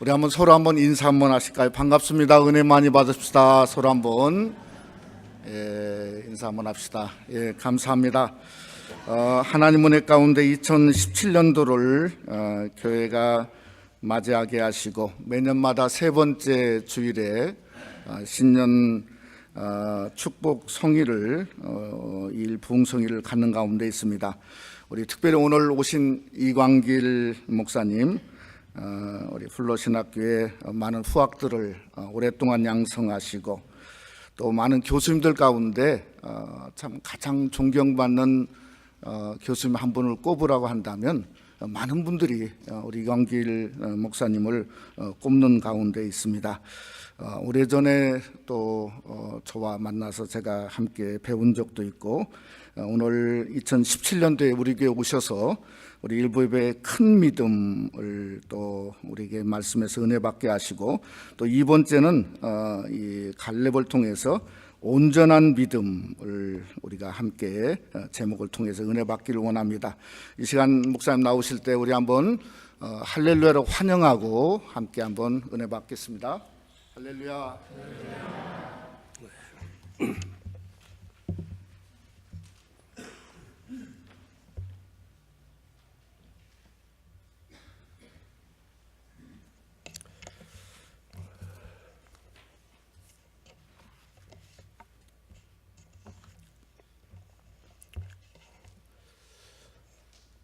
우리 서로 한번 인사 한번 하실까요? 반갑습니다. 은혜 많이 받으십시다. 서로 한번 인사 한번 합시다. 감사합니다. 하나님 은혜 가운데 2017년도를 교회가 맞이하게 하시고 매년마다 세 번째 주일에 신년 축복 성의를 일 부흥성의를 갖는 가운데 있습니다. 우리 특별히 오늘 오신 이광길 목사님, 우리 플로신학교의 많은 후학들을 오랫동안 양성하시고 또 많은 교수님들 가운데 참 가장 존경받는 교수님 한 분을 꼽으라고 한다면 많은 분들이 우리 이광길 목사님을 꼽는 가운데 있습니다. 오래전에 또 저와 만나서 제가 함께 배운 적도 있고 오늘 2017년도에 우리 교회 오셔서 우리 일부예배의 큰 믿음을 또 우리에게 말씀에서 은혜 받게 하시고 또 이번째는 이 갈렙을 통해서 온전한 믿음을 우리가 함께 제목을 통해서 은혜 받기를 원합니다. 이 시간 목사님 나오실 때 우리 한번 할렐루야로 환영하고 함께 한번 은혜 받겠습니다. 할렐루야.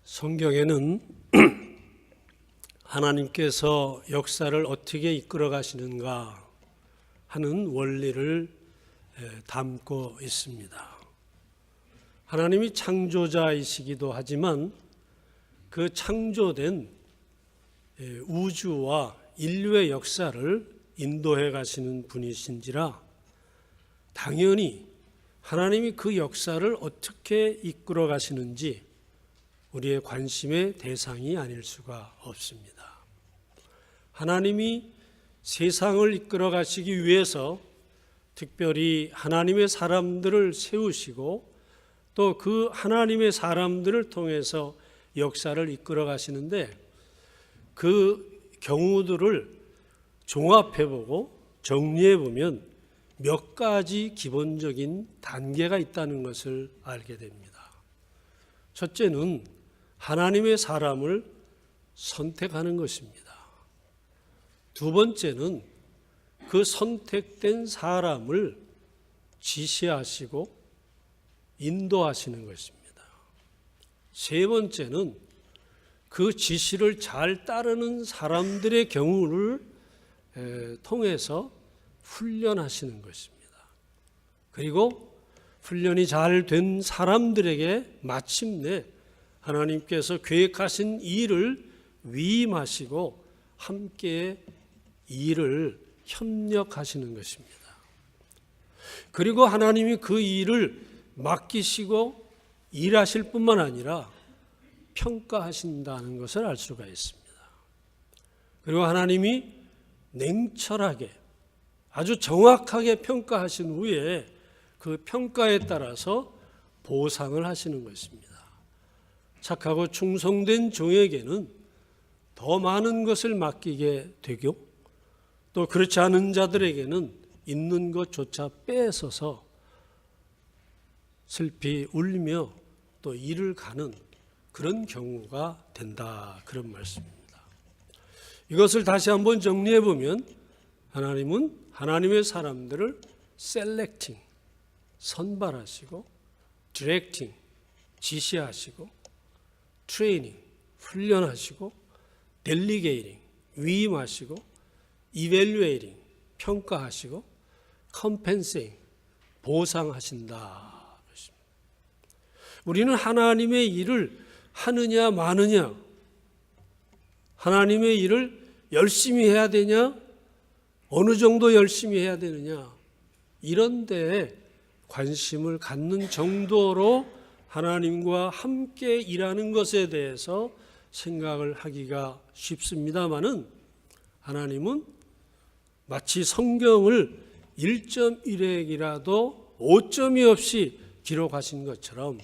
성경에는 하나님께서 역사를 어떻게 이끌어 가시는가 하는 원리를 담고 있습니다. 하나님이 창조자이시기도 하지만 그 창조된 우주와 인류의 역사를 인도해 가시는 분이신지라 당연히 하나님이 그 역사를 어떻게 이끌어 가시는지 우리의 관심의 대상이 아닐 수가 없습니다. 하나님이 세상을 이끌어 가시기 위해서 특별히 하나님의 사람들을 세우시고 또 그 하나님의 사람들을 통해서 역사를 이끌어 가시는데 그 경우들을 종합해보고 정리해보면 몇 가지 기본적인 단계가 있다는 것을 알게 됩니다. 첫째는 하나님의 사람을 선택하는 것입니다. 두 번째는 그 선택된 사람을 지시하시고 인도하시는 것입니다. 세 번째는 그 지시를 잘 따르는 사람들의 경우를 통해서 훈련하시는 것입니다. 그리고 훈련이 잘 된 사람들에게 마침내 하나님께서 계획하신 일을 위임하시고 함께 일을 협력하시는 것입니다. 그리고 하나님이 그 일을 맡기시고 일하실 뿐만 아니라 평가하신다는 것을 알 수가 있습니다. 그리고 하나님이 냉철하게 아주 정확하게 평가하신 후에 그 평가에 따라서 보상을 하시는 것입니다. 착하고 충성된 종에게는 더 많은 것을 맡기게 되고 또 그렇지 않은 자들에게는 있는 것조차 뺏어서 슬피 울며 또 일을 가는 그런 경우가 된다, 그런 말씀입니다. 이것을 다시 한번 정리해 보면 하나님은 하나님의 사람들을 셀렉팅, 선발하시고 디렉팅, 지시하시고 트레이닝, 훈련하시고 델리게이팅, 위임하시고 이밸류에이팅, 평가하시고 컴펜세이팅, 보상하신다. 우리는 하나님의 일을 하느냐 마느냐, 하나님의 일을 열심히 해야 되냐, 어느 정도 열심히 해야 되느냐, 이런 데에 관심을 갖는 정도로 하나님과 함께 일하는 것에 대해서 생각을 하기가 쉽습니다마는 하나님은 마치 성경을 1.1획이라도 오점이 없이 기록하신 것처럼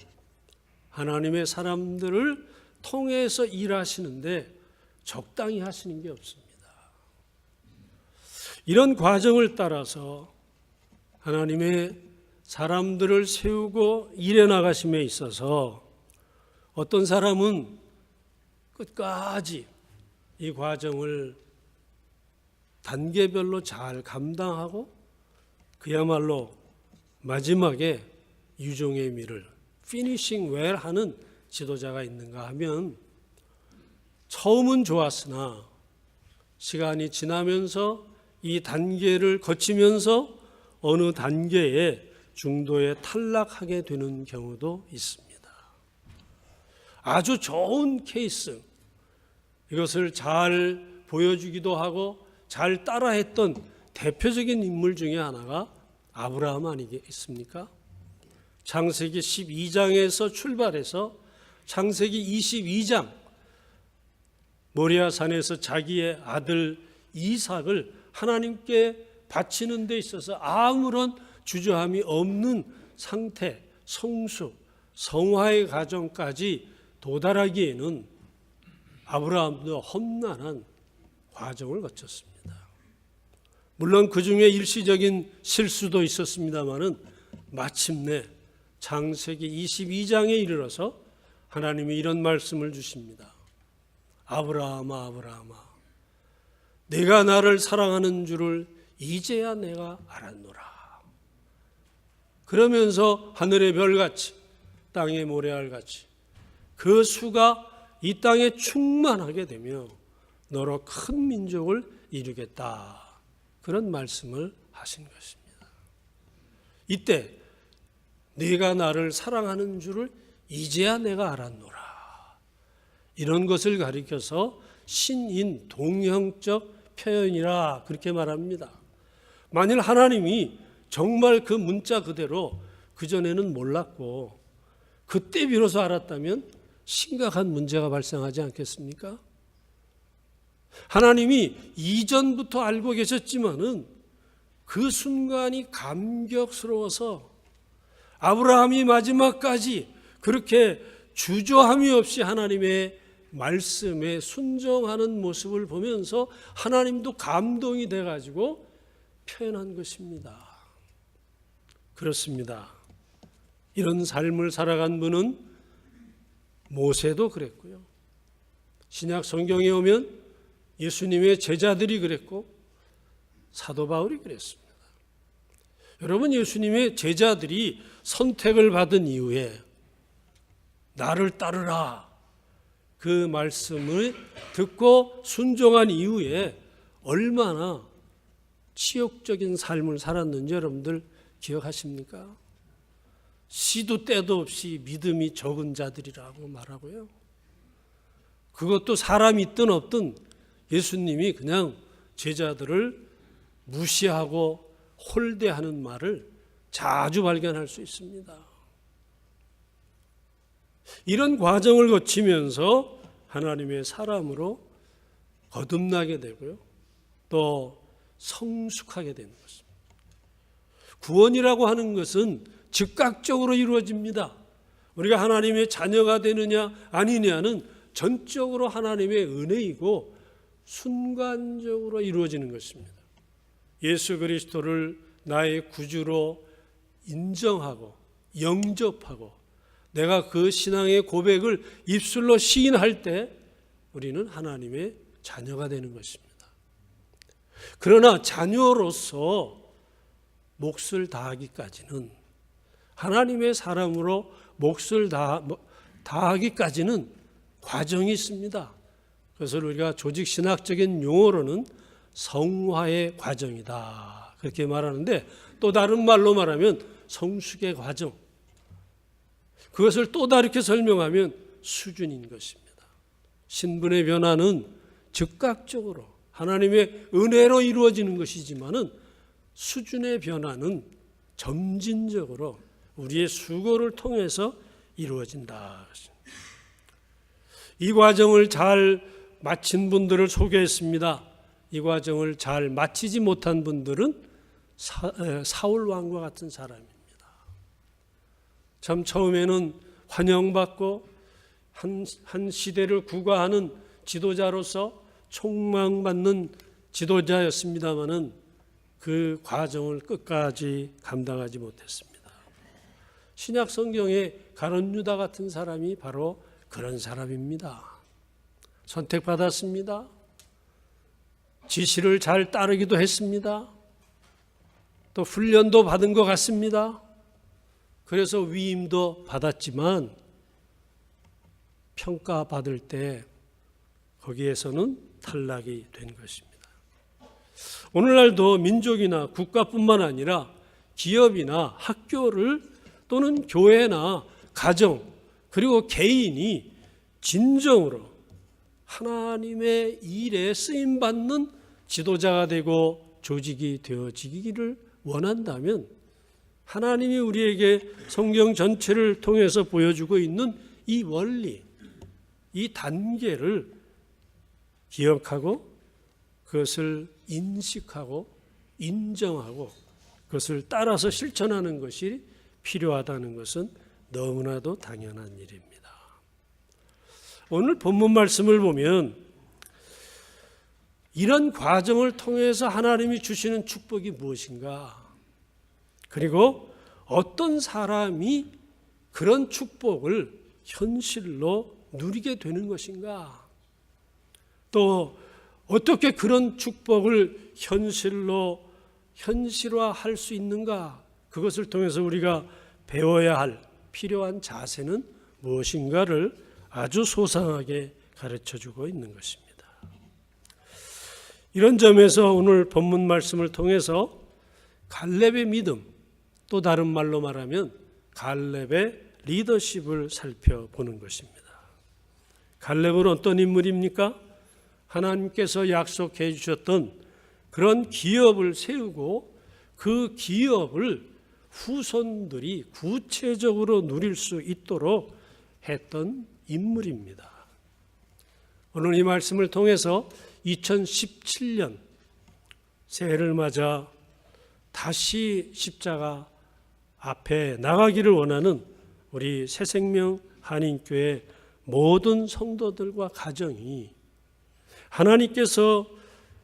하나님의 사람들을 통해서 일하시는데 적당히 하시는 게 없습니다. 이런 과정을 따라서 하나님의 사람들을 세우고 일해 나가심에 있어서 어떤 사람은 끝까지 이 과정을 단계별로 잘 감당하고 그야말로 마지막에 유종의 미를 피니싱 웰 하는 지도자가 있는가 하면 처음은 좋았으나 시간이 지나면서 이 단계를 거치면서 어느 단계에 중도에 탈락하게 되는 경우도 있습니다. 아주 좋은 케이스, 이것을 잘 보여주기도 하고 잘 따라했던 대표적인 인물 중에 하나가 아브라함 아니겠습니까? 창세기 12장에서 출발해서 창세기 22장 모리아산에서 자기의 아들 이삭을 하나님께 바치는 데 있어서 아무런 주저함이 없는 상태, 성수, 성화의 과정까지 도달하기에는 아브라함도 험난한 과정을 거쳤습니다. 물론 그 중에 일시적인 실수도 있었습니다마는 마침내 창세기 22장에 이르러서 하나님이 이런 말씀을 주십니다. 아브라함아, 아브라함아, 내가 나를 사랑하는 줄을 이제야 내가 알았노라. 그러면서 하늘의 별같이 땅의 모래알같이 그 수가 이 땅에 충만하게 되며 너로 큰 민족을 이루겠다. 그런 말씀을 하신 것입니다. 이때 네가 나를 사랑하는 줄을 이제야 내가 알았노라. 이런 것을 가리켜서 신인 동형적 표현이라 그렇게 말합니다. 만일 하나님이 정말 그 문자 그대로 그전에는 몰랐고 그때 비로소 알았다면 심각한 문제가 발생하지 않겠습니까? 하나님이 이전부터 알고 계셨지만은 그 순간이 감격스러워서 아브라함이 마지막까지 그렇게 주저함이 없이 하나님의 말씀에 순종하는 모습을 보면서 하나님도 감동이 돼가지고 표현한 것입니다. 그렇습니다. 이런 삶을 살아간 분은 모세도 그랬고요. 신약 성경에 오면 예수님의 제자들이 그랬고 사도 바울이 그랬습니다. 여러분, 예수님의 제자들이 선택을 받은 이후에 나를 따르라 그 말씀을 듣고 순종한 이후에 얼마나 치욕적인 삶을 살았는지 여러분들 기억하십니까? 시도 때도 없이 믿음이 적은 자들이라고 말하고요. 그것도 사람이 있든 없든 예수님이 그냥 제자들을 무시하고 홀대하는 말을 자주 발견할 수 있습니다. 이런 과정을 거치면서 하나님의 사람으로 거듭나게 되고요. 또 성숙하게 되는 것입니다. 구원이라고 하는 것은 즉각적으로 이루어집니다. 우리가 하나님의 자녀가 되느냐 아니냐는 전적으로 하나님의 은혜이고 순간적으로 이루어지는 것입니다. 예수 그리스도를 나의 구주로 인정하고 영접하고 내가 그 신앙의 고백을 입술로 시인할 때 우리는 하나님의 자녀가 되는 것입니다. 그러나 자녀로서 몫을 다하기까지는 하나님의 사람으로 몫을 다하기까지는 과정이 있습니다. 그것을 우리가 조직신학적인 용어로는 성화의 과정이다 그렇게 말하는데, 또 다른 말로 말하면 성숙의 과정, 그것을 또 다르게 설명하면 수준인 것입니다. 신분의 변화는 즉각적으로 하나님의 은혜로 이루어지는 것이지만은 수준의 변화는 점진적으로 우리의 수고를 통해서 이루어진다. 이 과정을 잘 마친 분들을 소개했습니다. 이 과정을 잘 마치지 못한 분들은 사울 왕과 같은 사람입니다. 참 처음에는 환영받고 한 시대를 구가하는 지도자로서 촉망받는 지도자였습니다마는 그 과정을 끝까지 감당하지 못했습니다. 신약 성경에 가룟 유다 같은 사람이 바로 그런 사람입니다. 선택받았습니다. 지시를 잘 따르기도 했습니다. 또 훈련도 받은 것 같습니다. 그래서 위임도 받았지만 평가받을 때 거기에서는 탈락이 된 것입니다. 오늘날도 민족이나 국가뿐만 아니라 기업이나 학교를 또는 교회나 가정 그리고 개인이 진정으로 하나님의 일에 쓰임받는 지도자가 되고 조직이 되어지기를 원한다면 하나님이 우리에게 성경 전체를 통해서 보여주고 있는 이 원리, 이 단계를 기억하고 그것을 인식하고 인정하고 그것을 따라서 실천하는 것이 필요하다는 것은 너무나도 당연한 일입니다. 오늘 본문 말씀을 보면 이런 과정을 통해서 하나님이 주시는 축복이 무엇인가? 그리고 어떤 사람이 그런 축복을 현실로 누리게 되는 것인가? 또 어떻게 그런 축복을 현실화할 수 있는가? 그것을 통해서 우리가 배워야 할 필요한 자세는 무엇인가를 아주 소상하게 가르쳐주고 있는 것입니다. 이런 점에서 오늘 본문 말씀을 통해서 갈렙의 믿음, 또 다른 말로 말하면 갈렙의 리더십을 살펴보는 것입니다. 갈렙은 어떤 인물입니까? 하나님께서 약속해 주셨던 그런 기업을 세우고 그 기업을 후손들이 구체적으로 누릴 수 있도록 했던 인물입니다. 오늘 이 말씀을 통해서 2017년 새해를 맞아 다시 십자가 앞에 나가기를 원하는 우리 새생명 한인교회 모든 성도들과 가정이 하나님께서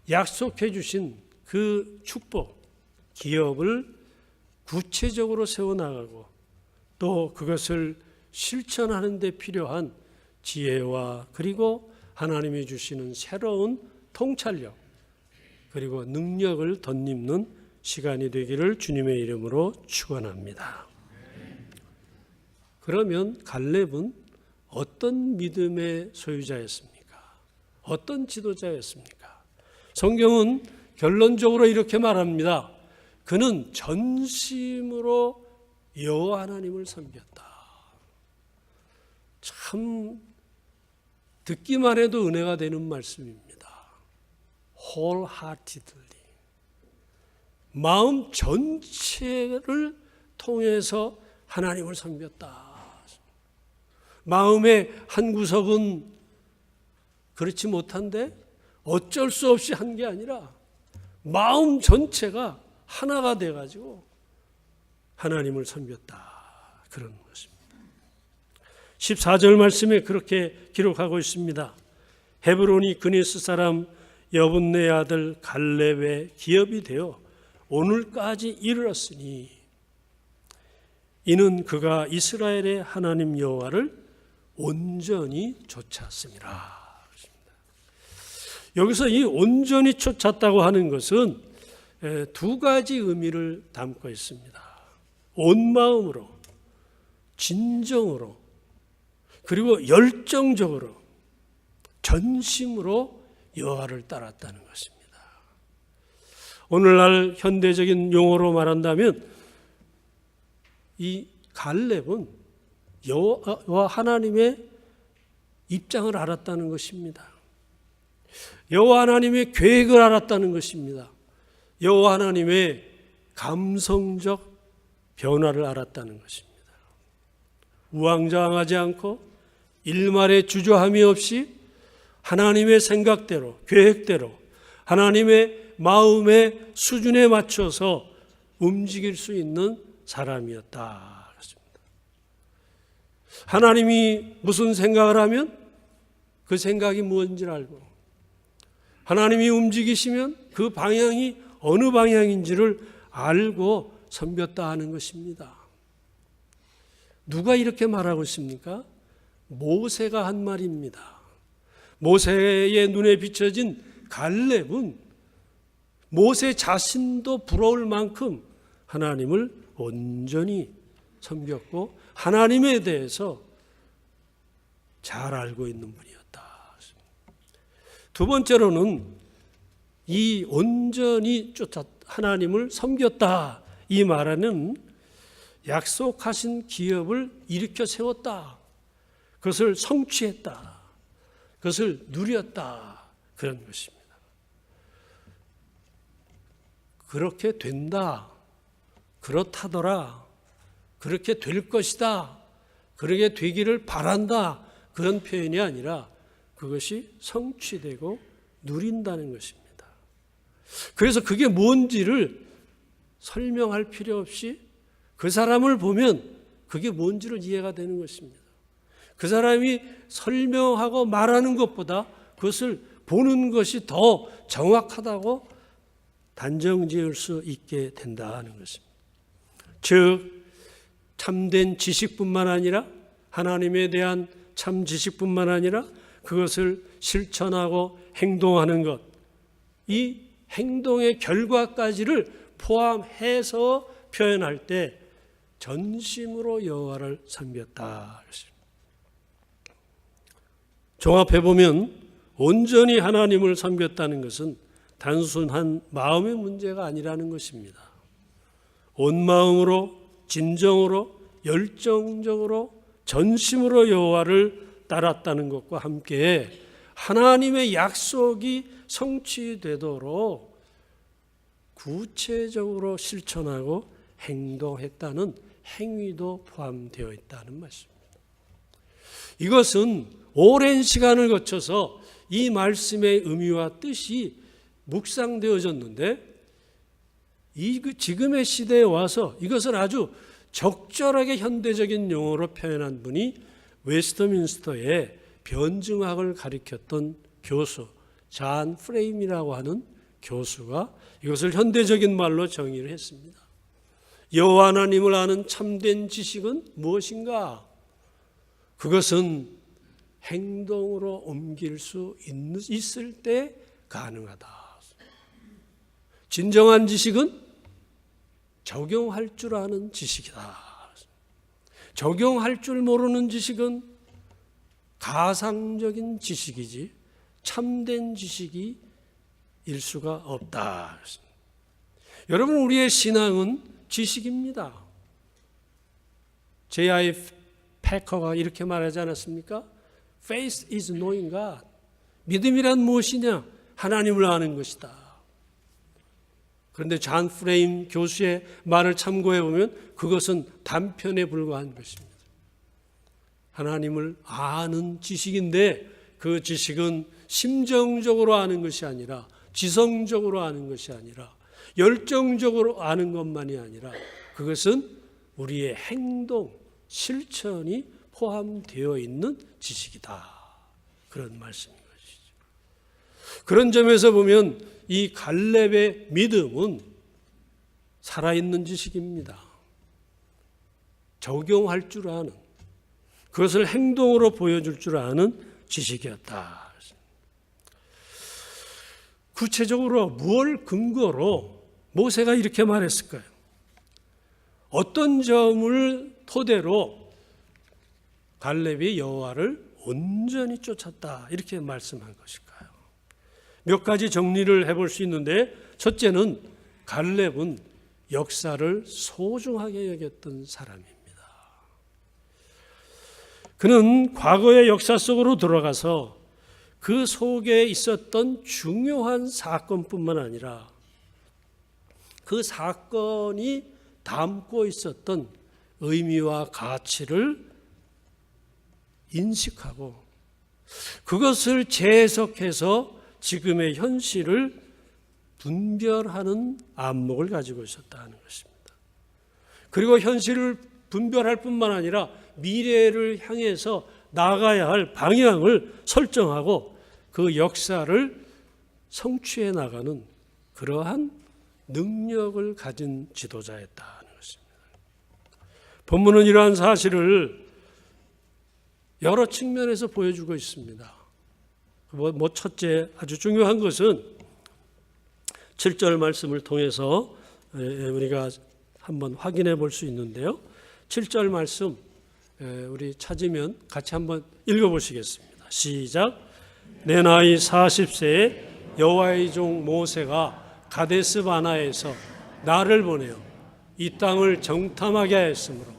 약속해 주신 그 축복, 기업을 구체적으로 세워나가고 또 그것을 실천하는 데 필요한 지혜와 그리고 하나님이 주시는 새로운 통찰력 그리고 능력을 덧입는 시간이 되기를 주님의 이름으로 축원합니다. 그러면 갈렙은 어떤 믿음의 소유자였습니까? 어떤 지도자였습니까? 성경은 결론적으로 이렇게 말합니다. 그는 전심으로 여호와 하나님을 섬겼다. 참 듣기만 해도 은혜가 되는 말씀입니다. wholeheartedly. 마음 전체를 통해서 하나님을 섬겼다. 마음의 한 구석은 그렇지 못한데 어쩔 수 없이 한 게 아니라 마음 전체가 하나가 돼가지고 하나님을 섬겼다. 그런 것입니다. 14절 말씀에 그렇게 기록하고 있습니다. 헤브론이 그니스 사람 여분네 아들 갈렙의 기업이 되어 오늘까지 이르렀으니 이는 그가 이스라엘의 하나님 여호와를 온전히 쫓았음이라. 여기서 이 온전히 쫓았다고 하는 것은 두 가지 의미를 담고 있습니다. 온 마음으로, 진정으로, 그리고 열정적으로, 전심으로 여호와를 따랐다는 것입니다. 오늘날 현대적인 용어로 말한다면 이 갈렙은 여호와 하나님의 입장을 알았다는 것입니다. 여호와 하나님의 계획을 알았다는 것입니다. 여호와 하나님의 감성적 변화를 알았다는 것입니다. 우왕좌왕하지 않고 일말의 주저함이 없이 하나님의 생각대로, 계획대로 하나님의 마음의 수준에 맞춰서 움직일 수 있는 사람이었다. 그렇습니다. 하나님이 무슨 생각을 하면 그 생각이 무엇인지를 알고 하나님이 움직이시면 그 방향이 어느 방향인지를 알고 섬겼다 하는 것입니다. 누가 이렇게 말하고 있습니까? 모세가 한 말입니다. 모세의 눈에 비춰진 갈렙은 모세 자신도 부러울 만큼 하나님을 온전히 섬겼고 하나님에 대해서 잘 알고 있는 분이었다. 두 번째로는 이 온전히 하나님을 섬겼다 이 말은 약속하신 기업을 일으켜 세웠다. 그것을 성취했다. 그것을 누렸다. 그런 것입니다. 그렇게 된다. 그렇다더라. 그렇게 될 것이다. 그렇게 되기를 바란다. 그런 표현이 아니라 그것이 성취되고 누린다는 것입니다. 그래서 그게 뭔지를 설명할 필요 없이 그 사람을 보면 그게 뭔지를 이해가 되는 것입니다. 그 사람이 설명하고 말하는 것보다 그것을 보는 것이 더 정확하다고 단정 지을 수 있게 된다는 것입니다. 즉 참된 지식뿐만 아니라 하나님에 대한 참 지식뿐만 아니라 그것을 실천하고 행동하는 것, 이 행동의 결과까지를 포함해서 표현할 때 전심으로 여호와를 섬겼다. 종합해 보면 온전히 하나님을 섬겼다는 것은 단순한 마음의 문제가 아니라는 것입니다. 온 마음으로, 진정으로, 열정적으로, 전심으로 여호와를 따랐다는 것과 함께 하나님의 약속이 성취되도록 구체적으로 실천하고 행동했다는 행위도 포함되어 있다는 말씀입니다. 이것은 오랜 시간을 거쳐서 이 말씀의 의미와 뜻이 묵상되어졌는데 지금의 시대에 와서 이것을 아주 적절하게 현대적인 용어로 표현한 분이 웨스트민스터의 변증학을 가리켰던 교수 잔 프레임이라고 하는 교수가 이것을 현대적인 말로 정의를 했습니다. 여호와 하나님을 아는 참된 지식은 무엇인가? 그것은 행동으로 옮길 수 있을 때 가능하다. 진정한 지식은 적용할 줄 아는 지식이다. 적용할 줄 모르는 지식은 가상적인 지식이지 참된 지식이 일 수가 없다. 여러분, 우리의 신앙은 지식입니다. J.I. 패커가 이렇게 말하지 않았습니까? Faith is knowing God. 믿음이란 무엇이냐? 하나님을 아는 것이다. 그런데 잔 프레임 교수의 말을 참고해 보면 그것은 단편에 불과한 것입니다. 하나님을 아는 지식인데 그 지식은 심정적으로 아는 것이 아니라 지성적으로 아는 것이 아니라 열정적으로 아는 것만이 아니라 그것은 우리의 행동, 실천이 포함되어 있는 지식이다. 그런 말씀인 것이죠. 그런 점에서 보면 이 갈렙의 믿음은 살아있는 지식입니다. 적용할 줄 아는, 그것을 행동으로 보여줄 줄 아는 지식이었다. 구체적으로 무엇을 근거로 모세가 이렇게 말했을까요? 어떤 점을 토대로 갈렙이 여호와를 온전히 쫓았다 이렇게 말씀한 것일까요? 몇 가지 정리를 해볼 수 있는데 첫째는 갈렙은 역사를 소중하게 여겼던 사람입니다. 그는 과거의 역사 속으로 들어가서 그 속에 있었던 중요한 사건뿐만 아니라 그 사건이 담고 있었던 의미와 가치를 인식하고 그것을 재해석해서 지금의 현실을 분별하는 안목을 가지고 있었다는 것입니다. 그리고 현실을 분별할 뿐만 아니라 미래를 향해서 나가야 할 방향을 설정하고 그 역사를 성취해 나가는 그러한 능력을 가진 지도자였다는 것입니다. 본문은 이러한 사실을 여러 측면에서 보여주고 있습니다. 첫째 아주 중요한 것은 7절 말씀을 통해서 우리가 한번 확인해 볼 수 있는데요. 7절 말씀 우리 찾으면 같이 한번 읽어보시겠습니다. 시작. 내 나이 40세에 여호와의 종 모세가 가데스 바나에서 나를 보내어 이 땅을 정탐하게 하였으므로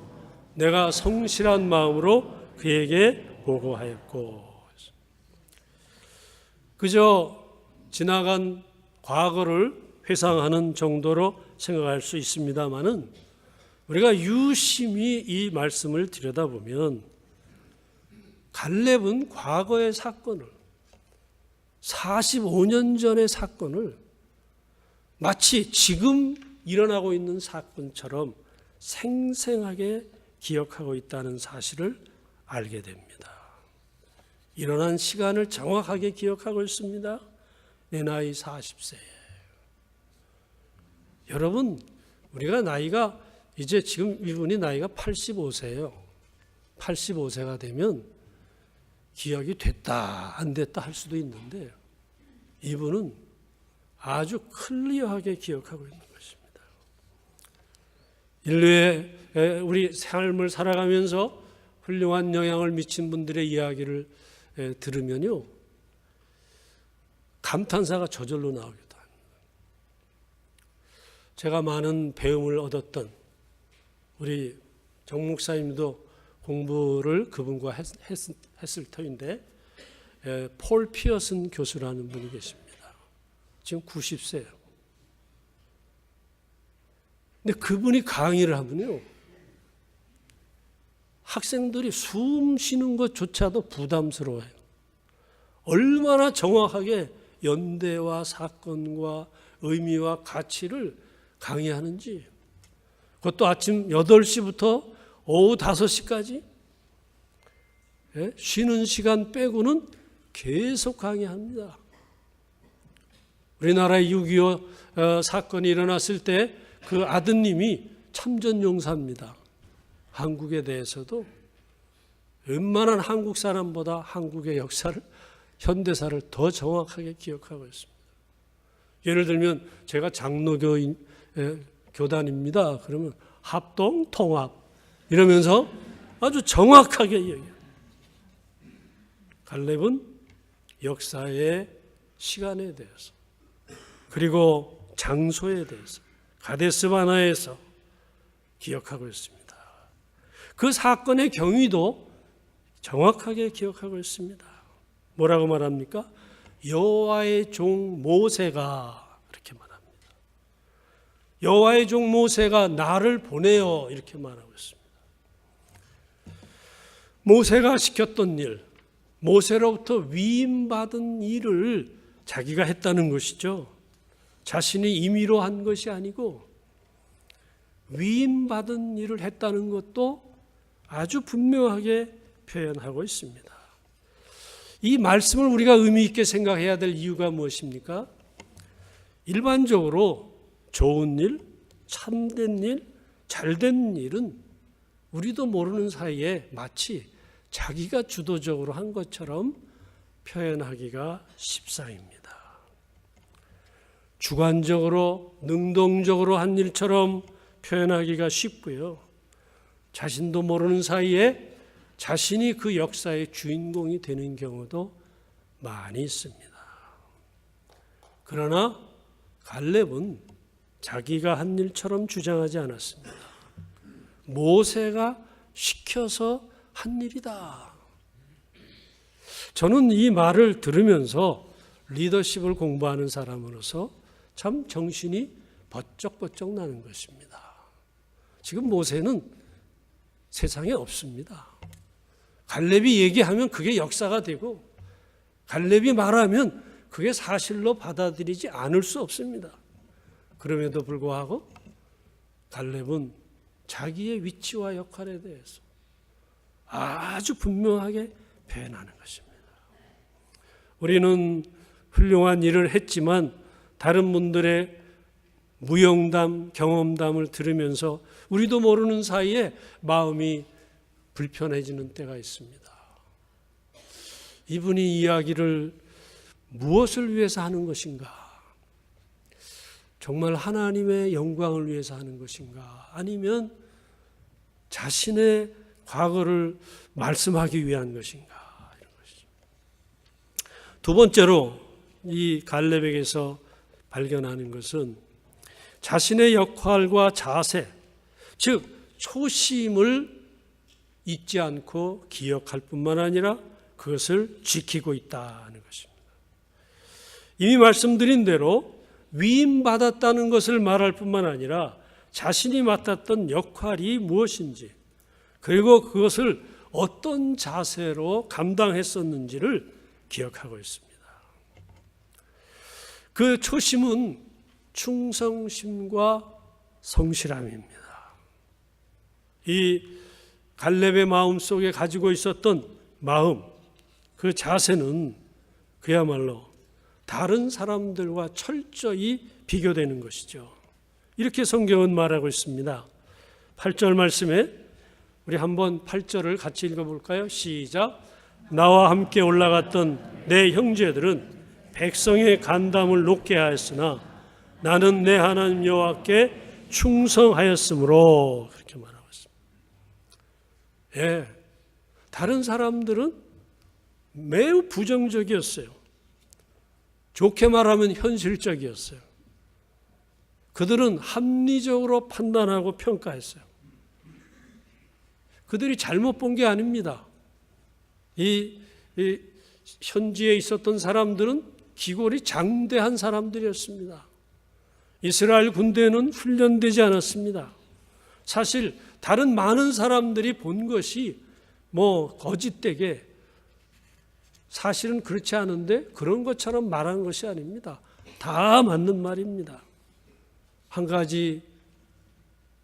내가 성실한 마음으로 그에게 보고하였고. 그저 지나간 과거를 회상하는 정도로 생각할 수 있습니다마는 우리가 유심히 이 말씀을 들여다보면 갈렙은 과거의 사건을 45년 전의 사건을 마치 지금 일어나고 있는 사건처럼 생생하게 기억하고 있다는 사실을 알게 됩니다. 일어난 시간을 정확하게 기억하고 있습니다. 내 나이 40세. 여러분, 우리가 나이가 이제 지금 이분이 나이가 85세예요. 85세가 되면 기억이 됐다 안 됐다 할 수도 있는데 이분은 아주 클리어하게 기억하고 있는 것입니다. 인류의 우리 삶을 살아가면서 훌륭한 영향을 미친 분들의 이야기를 들으면요, 감탄사가 저절로 나오기도 합니다. 제가 많은 배움을 얻었던 우리 정 목사님도 공부를 그분과 했을 터인데 폴 피어슨 교수라는 분이 계십니다. 지금 90세예요. 근데 그분이 강의를 하면요, 학생들이 숨 쉬는 것조차도 부담스러워해요. 얼마나 정확하게 연대와 사건과 의미와 가치를 강의하는지. 그것도 아침 8시부터 오후 5시까지 쉬는 시간 빼고는 계속 강의합니다. 우리나라의 6.25 사건이 일어났을 때 그 아드님이 참전용사입니다. 한국에 대해서도 웬만한 한국 사람보다 한국의 역사를, 현대사를 더 정확하게 기억하고 있습니다. 예를 들면 제가 장로교인 교단입니다. 그러면 합동, 통합 이러면서 아주 정확하게 얘기해요. 갈렙은 역사의 시간에 대해서 그리고 장소에 대해서 가데스 바나에서 기억하고 있습니다. 그 사건의 경위도 정확하게 기억하고 있습니다. 뭐라고 말합니까? 여호와의 종 모세가 이렇게 말합니다. 여호와의 종 모세가 나를 보내어 이렇게 말하고 있습니다. 모세가 시켰던 일, 모세로부터 위임받은 일을 자기가 했다는 것이죠. 자신이 임의로 한 것이 아니고 위임받은 일을 했다는 것도 아주 분명하게 표현하고 있습니다. 이 말씀을 우리가 의미 있게 생각해야 될 이유가 무엇입니까? 일반적으로 좋은 일, 참된 일, 잘된 일은 우리도 모르는 사이에 마치 자기가 주도적으로 한 것처럼 표현하기가 십상입니다. 주관적으로, 능동적으로 한 일처럼 표현하기가 쉽고요. 자신도 모르는 사이에 자신이 그 역사의 주인공이 되는 경우도 많이 있습니다. 그러나 갈렙은 자기가 한 일처럼 주장하지 않았습니다. 모세가 시켜서 한 일이다. 저는 이 말을 들으면서 리더십을 공부하는 사람으로서 참 정신이 버쩍버쩍 나는 것입니다. 지금 모세는 세상에 없습니다. 갈렙이 얘기하면 그게 역사가 되고 갈렙이 말하면 그게 사실로 받아들이지 않을 수 없습니다. 그럼에도 불구하고 갈렙은 자기의 위치와 역할에 대해서 아주 분명하게 표현하는 것입니다. 우리는 훌륭한 일을 했지만 다른 분들의 무용담, 경험담을 들으면서 우리도 모르는 사이에 마음이 불편해지는 때가 있습니다. 이분이 이야기를 무엇을 위해서 하는 것인가? 정말 하나님의 영광을 위해서 하는 것인가? 아니면 자신의 과거를 말씀하기 위한 것인가? 이런 것이죠. 두 번째로 이 갈렙에게서 발견하는 것은 자신의 역할과 자세, 즉 초심을 잊지 않고 기억할 뿐만 아니라 그것을 지키고 있다는 것입니다. 이미 말씀드린 대로 위임받았다는 것을 말할 뿐만 아니라 자신이 맡았던 역할이 무엇인지, 그리고 그것을 어떤 자세로 감당했었는지를 기억하고 있습니다. 그 초심은 충성심과 성실함입니다. 이 갈렙의 마음 속에 가지고 있었던 마음, 그 자세는 그야말로 다른 사람들과 철저히 비교되는 것이죠. 이렇게 성경은 말하고 있습니다. 8절 말씀에 우리 한번 8절을 같이 읽어볼까요? 시작. 나와 함께 올라갔던 내 형제들은 백성의 간담을 높게 하였으나 나는 내 하나님 여호와께 충성하였으므로, 그렇게 말하고 있습니다. 예, 다른 사람들은 매우 부정적이었어요. 좋게 말하면 현실적이었어요. 그들은 합리적으로 판단하고 평가했어요. 그들이 잘못 본 게 아닙니다. 이 현지에 있었던 사람들은 기골이 장대한 사람들이었습니다. 이스라엘 군대는 훈련되지 않았습니다. 사실 다른 많은 사람들이 본 것이 거짓되게, 사실은 그렇지 않은데 그런 것처럼 말한 것이 아닙니다. 다 맞는 말입니다. 한 가지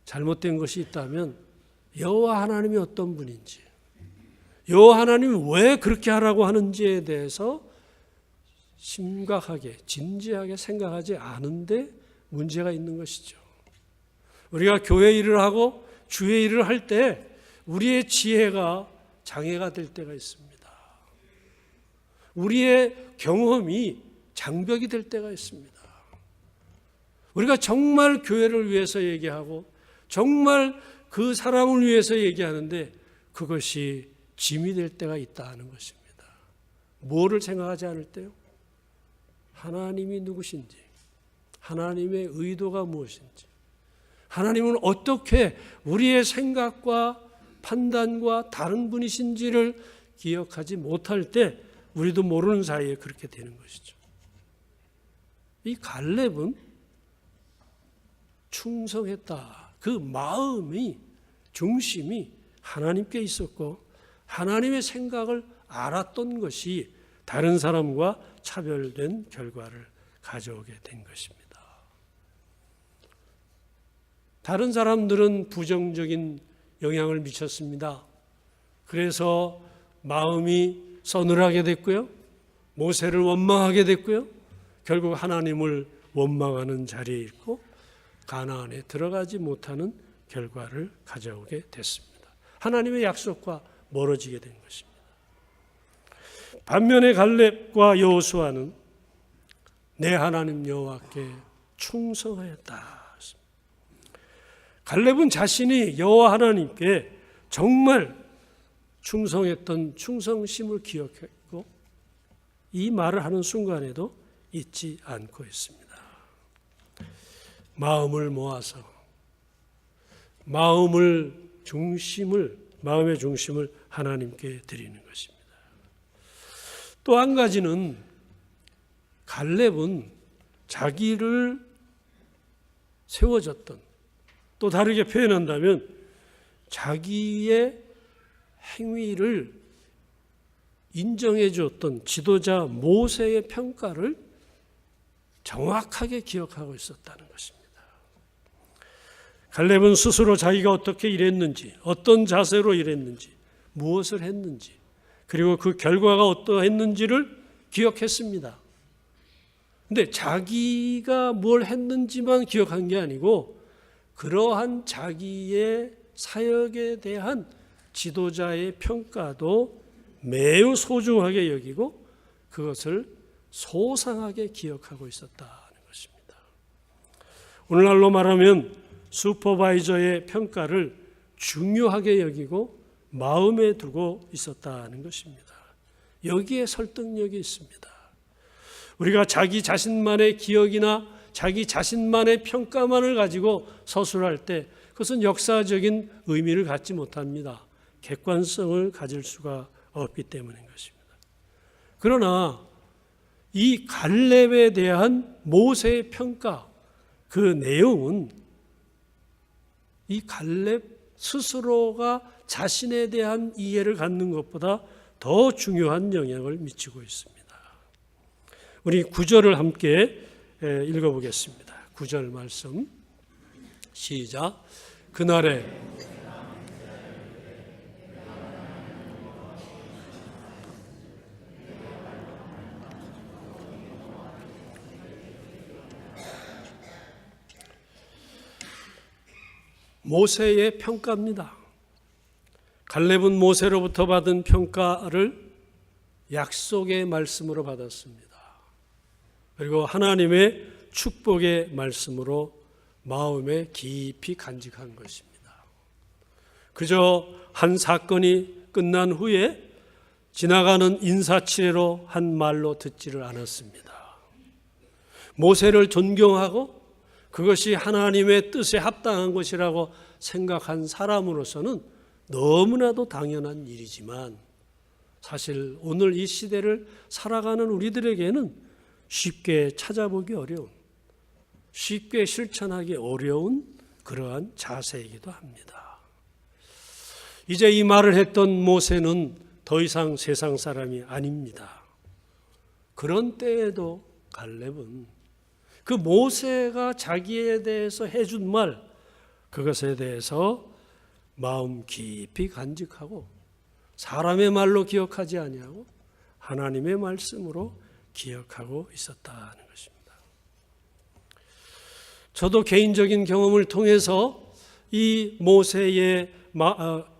잘못된 것이 있다면 여호와 하나님이 어떤 분인지, 여호와 하나님이 왜 그렇게 하라고 하는지에 대해서 심각하게, 진지하게 생각하지 않은데 문제가 있는 것이죠. 우리가 교회 일을 하고 주의 일을 할 때 우리의 지혜가 장애가 될 때가 있습니다. 우리의 경험이 장벽이 될 때가 있습니다. 우리가 정말 교회를 위해서 얘기하고 정말 그 사람을 위해서 얘기하는데 그것이 짐이 될 때가 있다는 것입니다. 뭐를 생각하지 않을 때요? 하나님이 누구신지, 하나님의 의도가 무엇인지, 하나님은 어떻게 우리의 생각과 판단과 다른 분이신지를 기억하지 못할 때 우리도 모르는 사이에 그렇게 되는 것이죠. 이 갈렙은 충성했다. 그 마음이, 중심이 하나님께 있었고 하나님의 생각을 알았던 것이 다른 사람과 차별된 결과를 가져오게 된 것입니다. 다른 사람들은 부정적인 영향을 미쳤습니다. 그래서 마음이 서늘하게 됐고요. 모세를 원망하게 됐고요. 결국 하나님을 원망하는 자리에 있고 가나안에 들어가지 못하는 결과를 가져오게 됐습니다. 하나님의 약속과 멀어지게 된 것입니다. 반면에 갈렙과 여호수아는 내 하나님 여호와께 충성하였다. 갈렙은 자신이 여호와 하나님께 정말 충성했던 충성심을 기억했고 이 말을 하는 순간에도 잊지 않고 있습니다. 마음을 모아서 마음의 중심을 하나님께 드리는 것입니다. 또 한 가지는 갈렙은 자기를 세워졌던, 또 다르게 표현한다면 자기의 행위를 인정해 주었던 지도자 모세의 평가를 정확하게 기억하고 있었다는 것입니다. 갈렙은 스스로 자기가 어떻게 일했는지, 어떤 자세로 일했는지, 무엇을 했는지, 그리고 그 결과가 어떠했는지를 기억했습니다. 근데 자기가 뭘 했는지만 기억한 게 아니고 그러한 자기의 사역에 대한 지도자의 평가도 매우 소중하게 여기고 그것을 소상하게 기억하고 있었다는 것입니다. 오늘날로 말하면 슈퍼바이저의 평가를 중요하게 여기고 마음에 두고 있었다는 것입니다. 여기에 설득력이 있습니다. 우리가 자기 자신만의 기억이나 자기 자신만의 평가만을 가지고 서술할 때 그것은 역사적인 의미를 갖지 못합니다. 객관성을 가질 수가 없기 때문인 것입니다. 그러나 이 갈렙에 대한 모세의 평가, 그 내용은 이 갈렙 스스로가 자신에 대한 이해를 갖는 것보다 더 중요한 영향을 미치고 있습니다. 우리 9절을 함께 읽어보겠습니다. 9절 말씀 시작. 그날에 모세의 평가입니다. 갈렙은 모세로부터 받은 평가를 약속의 말씀으로 받았습니다. 그리고 하나님의 축복의 말씀으로 마음에 깊이 간직한 것입니다. 그저 한 사건이 끝난 후에 지나가는 인사치레로 한 말로 듣지를 않았습니다. 모세를 존경하고 그것이 하나님의 뜻에 합당한 것이라고 생각한 사람으로서는 너무나도 당연한 일이지만 사실 오늘 이 시대를 살아가는 우리들에게는 쉽게 찾아보기 어려운, 쉽게 실천하기 어려운 그러한 자세이기도 합니다. 이제 이 말을 했던 모세는 더 이상 세상 사람이 아닙니다. 그런 때에도 갈렙은 그 모세가 자기에 대해서 해준 말, 그것에 대해서 마음 깊이 간직하고 사람의 말로 기억하지 아니하고 하나님의 말씀으로 기억하고 있었다는 것입니다. 저도 개인적인 경험을 통해서 이 모세의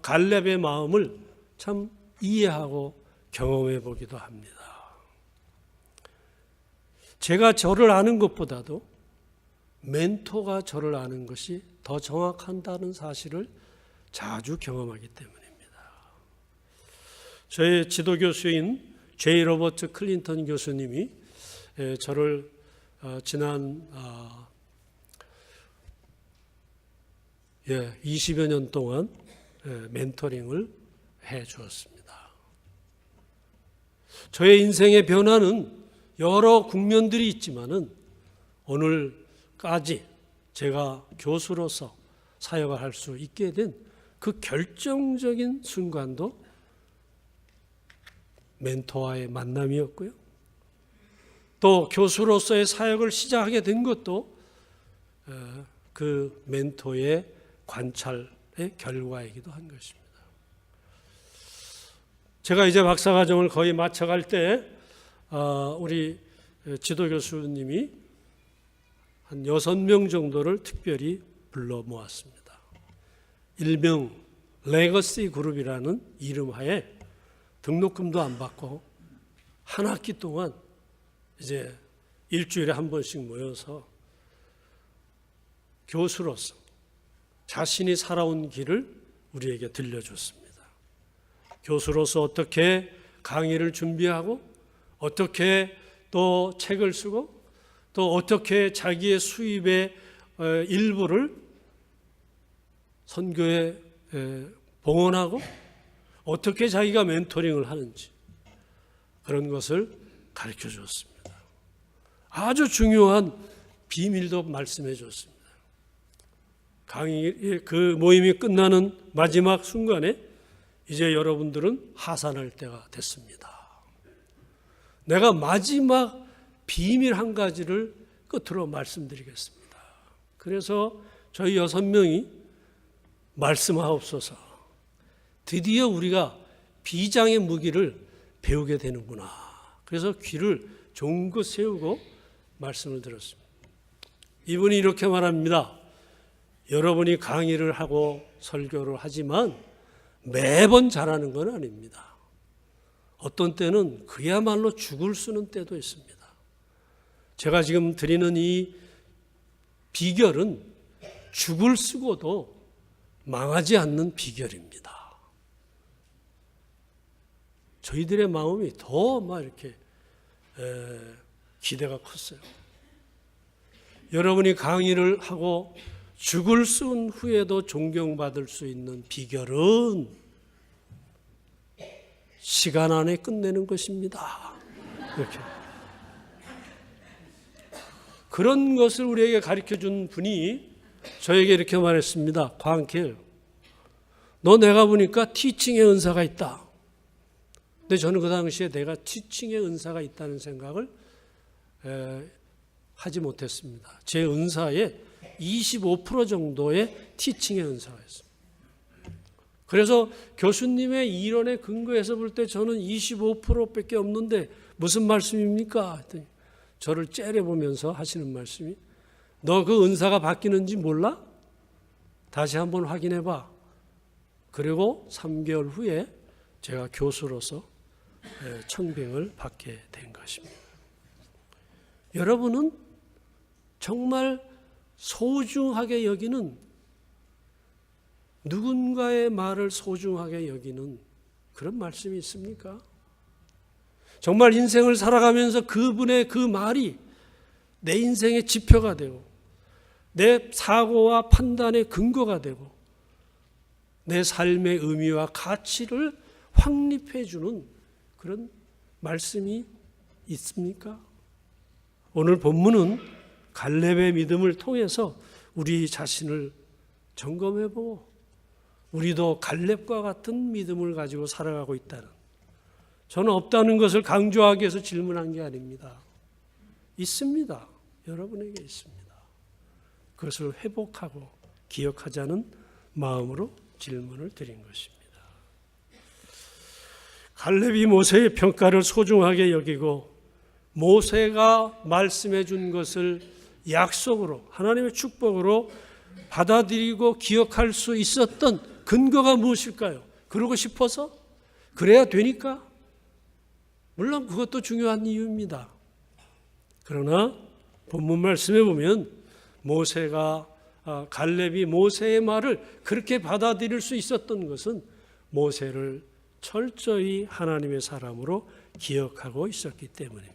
갈렙의 마음을 참 이해하고 경험해 보기도 합니다. 제가 저를 아는 것보다도 멘토가 저를 아는 것이 더 정확한다는 사실을 자주 경험하기 때문입니다. 저의 지도교수인 제이 로버트 클린턴 교수님이 저를 지난 20여 년 동안 멘토링을 해 주었습니다. 저의 인생의 변화는 여러 국면들이 있지만은 오늘까지 제가 교수로서 사역을 할 수 있게 된 그 결정적인 순간도 멘토와의 만남이었고요. 또 교수로서의 사역을 시작하게 된 것도 그 멘토의 관찰의 결과이기도 한 것입니다. 제가 이제 박사과정을 거의 마쳐갈 때 우리 지도 교수님이 한 6명 정도를 특별히 불러 모았습니다. 일명 레거시 그룹이라는 이름하에 등록금도 안 받고 한 학기 동안 이제 일주일에 한 번씩 모여서 교수로서 자신이 살아온 길을 우리에게 들려줬습니다. 교수로서 어떻게 강의를 준비하고 어떻게 또 책을 쓰고 또 어떻게 자기의 수입의 일부를 선교에 봉헌하고 어떻게 자기가 멘토링을 하는지 그런 것을 가르쳐 줬습니다. 아주 중요한 비밀도 말씀해 줬습니다. 강의 그 모임이 끝나는 마지막 순간에 이제 여러분들은 하산할 때가 됐습니다. 내가 마지막 비밀 한 가지를 끝으로 말씀드리겠습니다. 그래서 저희 6명이 말씀하옵소서. 드디어 우리가 비장의 무기를 배우게 되는구나. 그래서 귀를 종긋 세우고 말씀을 들었습니다. 이분이 이렇게 말합니다. 여러분이 강의를 하고 설교를 하지만 매번 잘하는 건 아닙니다. 어떤 때는 그야말로 죽을 쓰는 때도 있습니다. 제가 지금 드리는 이 비결은 죽을 쓰고도 망하지 않는 비결입니다. 저희들의 마음이 더 막 이렇게 기대가 컸어요. 여러분이 강의를 하고 죽을 쓴 후에도 존경받을 수 있는 비결은 시간 안에 끝내는 것입니다. 이렇게. 그런 것을 우리에게 가르쳐준 분이 저에게 이렇게 말했습니다. 광길, 너 내가 보니까 티칭의 은사가 있다. 근데 저는 그 당시에 내가 티칭의 은사가 있다는 생각을 하지 못했습니다. 제 은사의 25% 정도의 티칭의 은사가 있습니다. 그래서 교수님의 이론에 근거해서 볼 때 저는 25%밖에 없는데 무슨 말씀입니까? 했더니 저를 째려보면서 하시는 말씀이, 너 그 은사가 바뀌는지 몰라? 다시 한번 확인해 봐. 그리고 3개월 후에 제가 교수로서 청빙을 받게 된 것입니다. 여러분은 정말 소중하게 여기는, 누군가의 말을 소중하게 여기는 그런 말씀이 있습니까? 정말 인생을 살아가면서 그분의 그 말이 내 인생의 지표가 되고 내 사고와 판단의 근거가 되고 내 삶의 의미와 가치를 확립해 주는 그런 말씀이 있습니까? 오늘 본문은 갈렙의 믿음을 통해서 우리 자신을 점검해보고 우리도 갈렙과 같은 믿음을 가지고 살아가고 있다는, 저는 없다는 것을 강조하기 위해서 질문한 게 아닙니다. 있습니다. 여러분에게 있습니다. 그것을 회복하고 기억하자는 마음으로 질문을 드린 것입니다. 갈렙이 모세의 평가를 소중하게 여기고 모세가 말씀해 준 것을 약속으로, 하나님의 축복으로 받아들이고 기억할 수 있었던 근거가 무엇일까요? 그러고 싶어서? 그래야 되니까? 물론 그것도 중요한 이유입니다. 그러나 본문 말씀에 보면 갈렙이 모세의 말을 그렇게 받아들일 수 있었던 것은 모세를 철저히 하나님의 사람으로 기억하고 있었기 때문입니다.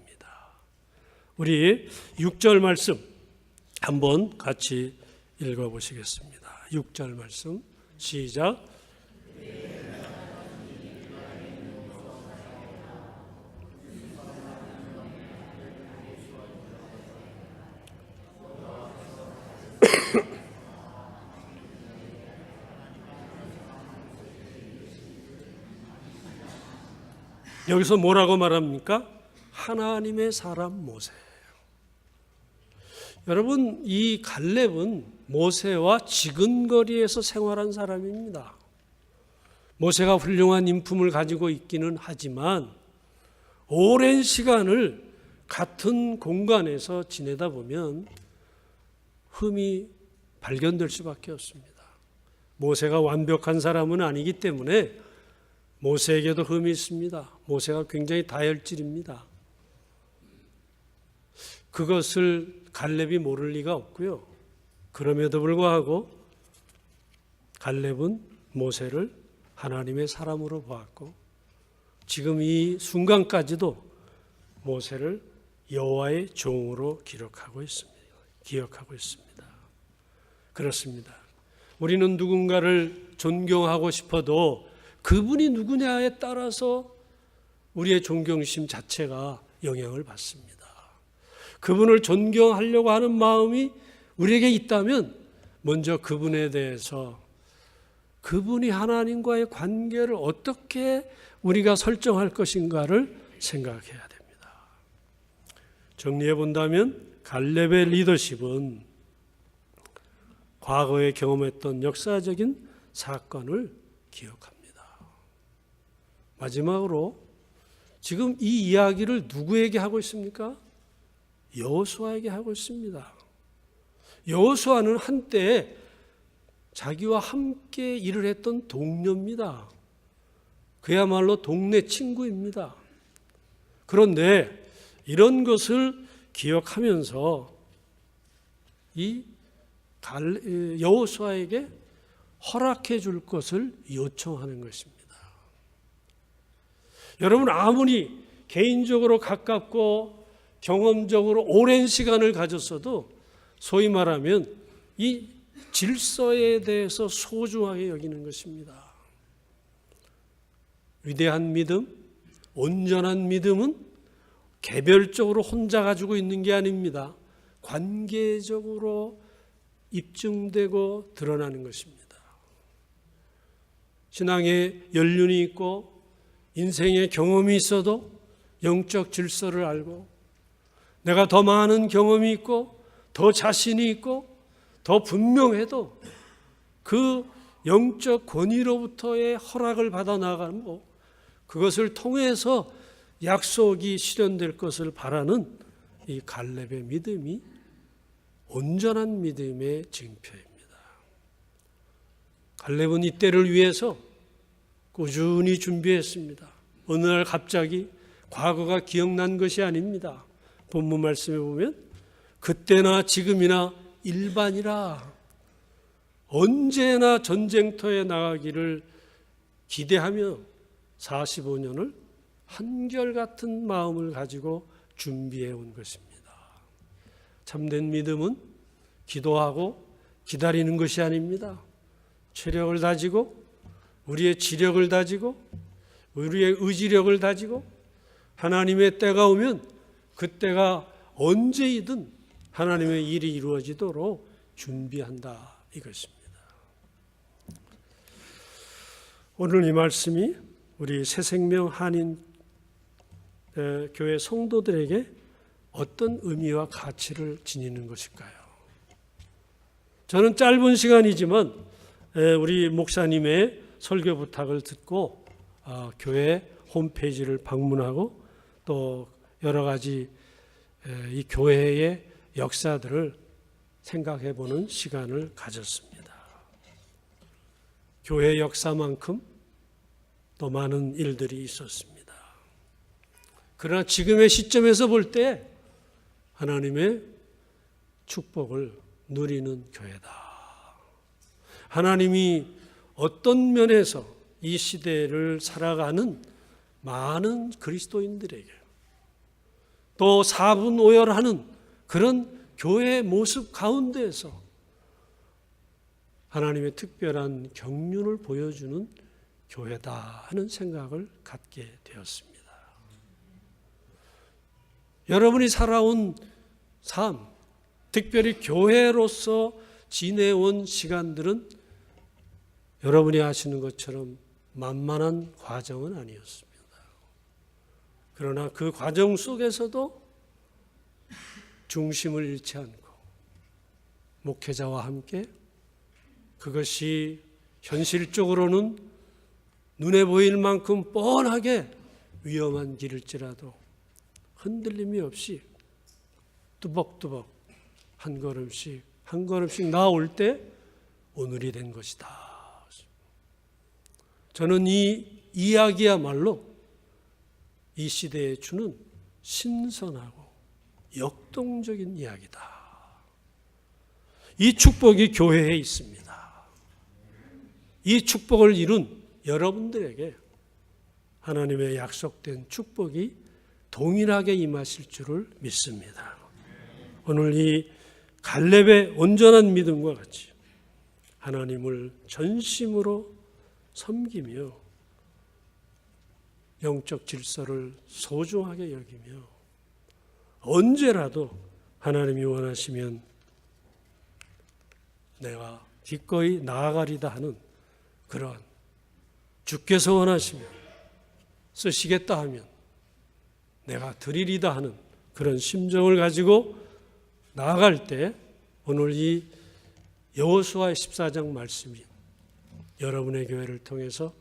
우리 6절 말씀 한번 같이 읽어보시겠습니다. 6절 말씀 시작. 여기서 뭐라고 말합니까? 하나님의 사람 모세. 여러분, 이 갈렙은 모세와 지근거리에서 생활한 사람입니다. 모세가 훌륭한 인품을 가지고 있기는 하지만 오랜 시간을 같은 공간에서 지내다 보면 흠이 발견될 수밖에 없습니다. 모세가 완벽한 사람은 아니기 때문에 모세에게도 흠이 있습니다. 모세가 굉장히 다혈질입니다. 그것을 갈렙이 모를 리가 없고요. 그럼에도 불구하고 갈렙은 모세를 하나님의 사람으로 보았고 지금 이 순간까지도 모세를 여호와의 종으로 기억하고 있습니다. 그렇습니다. 우리는 누군가를 존경하고 싶어도 그분이 누구냐에 따라서 우리의 존경심 자체가 영향을 받습니다. 그분을 존경하려고 하는 마음이 우리에게 있다면 먼저 그분에 대해서, 그분이 하나님과의 관계를 어떻게 우리가 설정할 것인가를 생각해야 됩니다. 정리해 본다면 갈렙의 리더십은 과거에 경험했던 역사적인 사건을 기억합니다. 마지막으로 지금 이 이야기를 누구에게 하고 있습니까? 여호수아에게 하고 있습니다. 여호수아는 한때 자기와 함께 일을 했던 동료입니다. 그야말로 동네 친구입니다. 그런데 이런 것을 기억하면서 이 여호수아에게 허락해 줄 것을 요청하는 것입니다. 여러분, 아무리 개인적으로 가깝고 경험적으로 오랜 시간을 가졌어도 소위 말하면 이 질서에 대해서 소중하게 여기는 것입니다. 위대한 믿음, 온전한 믿음은 개별적으로 혼자 가지고 있는 게 아닙니다. 관계적으로 입증되고 드러나는 것입니다. 신앙에 연륜이 있고 인생의 경험이 있어도 영적 질서를 알고 내가 더 많은 경험이 있고 더 자신이 있고 더 분명해도 그 영적 권위로부터의 허락을 받아 나가고 그것을 통해서 약속이 실현될 것을 바라는 이 갈렙의 믿음이 온전한 믿음의 징표입니다. 갈렙은 이때를 위해서 꾸준히 준비했습니다. 어느 날 갑자기 과거가 기억난 것이 아닙니다. 본문 말씀에 보면 그때나 지금이나 일반이라 언제나 전쟁터에 나가기를 기대하며 45년을 한결같은 마음을 가지고 준비해 온 것입니다. 참된 믿음은 기도하고 기다리는 것이 아닙니다. 체력을 다지고 우리의 지력을 다지고 우리의 의지력을 다지고 하나님의 때가 오면 그때가 언제이든 하나님의 일이 이루어지도록 준비한다 이것입니다. 오늘 이 말씀이 우리 새생명 한인 교회 성도들에게 어떤 의미와 가치를 지니는 것일까요? 저는 짧은 시간이지만 우리 목사님의 설교 부탁을 듣고 교회 홈페이지를 방문하고 또 여러 가지 이 교회의 역사들을 생각해 보는 시간을 가졌습니다. 교회 역사만큼 또 많은 일들이 있었습니다. 그러나 지금의 시점에서 볼 때 하나님의 축복을 누리는 교회다. 하나님이 어떤 면에서 이 시대를 살아가는 많은 그리스도인들에게 또 사분오열하는 그런 교회의 모습 가운데에서 하나님의 특별한 경륜을 보여주는 교회다 하는 생각을 갖게 되었습니다. 여러분이 살아온 삶, 특별히 교회로서 지내온 시간들은 여러분이 아시는 것처럼 만만한 과정은 아니었습니다. 그러나 그 과정 속에서도 중심을 잃지 않고 목회자와 함께 그것이 현실적으로는 눈에 보일 만큼 뻔하게 위험한 길일지라도 흔들림이 없이 뚜벅뚜벅 한 걸음씩 나아올 때 오늘이 된 것이다. 저는 이 이야기야말로 이 시대에 주는 신선하고 역동적인 이야기다. 이 축복이 교회에 있습니다. 이 축복을 이룬 여러분들에게 하나님의 약속된 축복이 동일하게 임하실 줄을 믿습니다. 오늘 이 갈렙의 온전한 믿음과 같이 하나님을 전심으로 섬기며 영적 질서를 소중하게 여기며 언제라도 하나님이 원하시면 내가 기꺼이 나아가리다 하는 그런 주께서 원하시면 쓰시겠다 하면 내가 드리리다 하는 그런 심정을 가지고 나아갈 때 오늘 이 여호수아 14장 말씀이 여러분의 교회를 통해서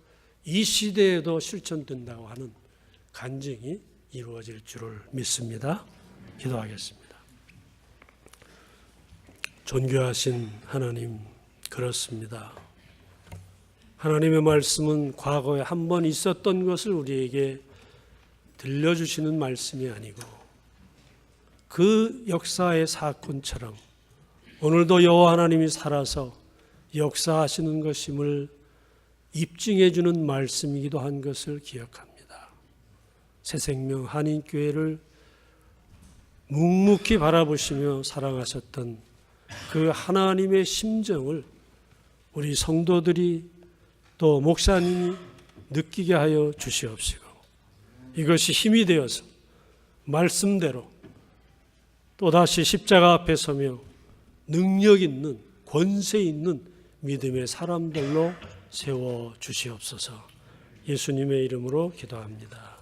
이 시대에도 실천된다고 하는 간증이 이루어질 줄을 믿습니다. 기도하겠습니다. 존귀하신 하나님, 그렇습니다. 하나님의 말씀은 과거에 한 번 있었던 것을 우리에게 들려주시는 말씀이 아니고 그 역사의 사건처럼 오늘도 여호와 하나님이 살아서 역사하시는 것임을 입증해 주는 말씀이기도 한 것을 기억합니다. 새생명 한인교회를 묵묵히 바라보시며 사랑하셨던 그 하나님의 심정을 우리 성도들이 또 목사님이 느끼게 하여 주시옵시고 이것이 힘이 되어서 말씀대로 또다시 십자가 앞에 서며 능력 있는 권세 있는 믿음의 사람들로 세워 주시옵소서. 예수님의 이름으로 기도합니다.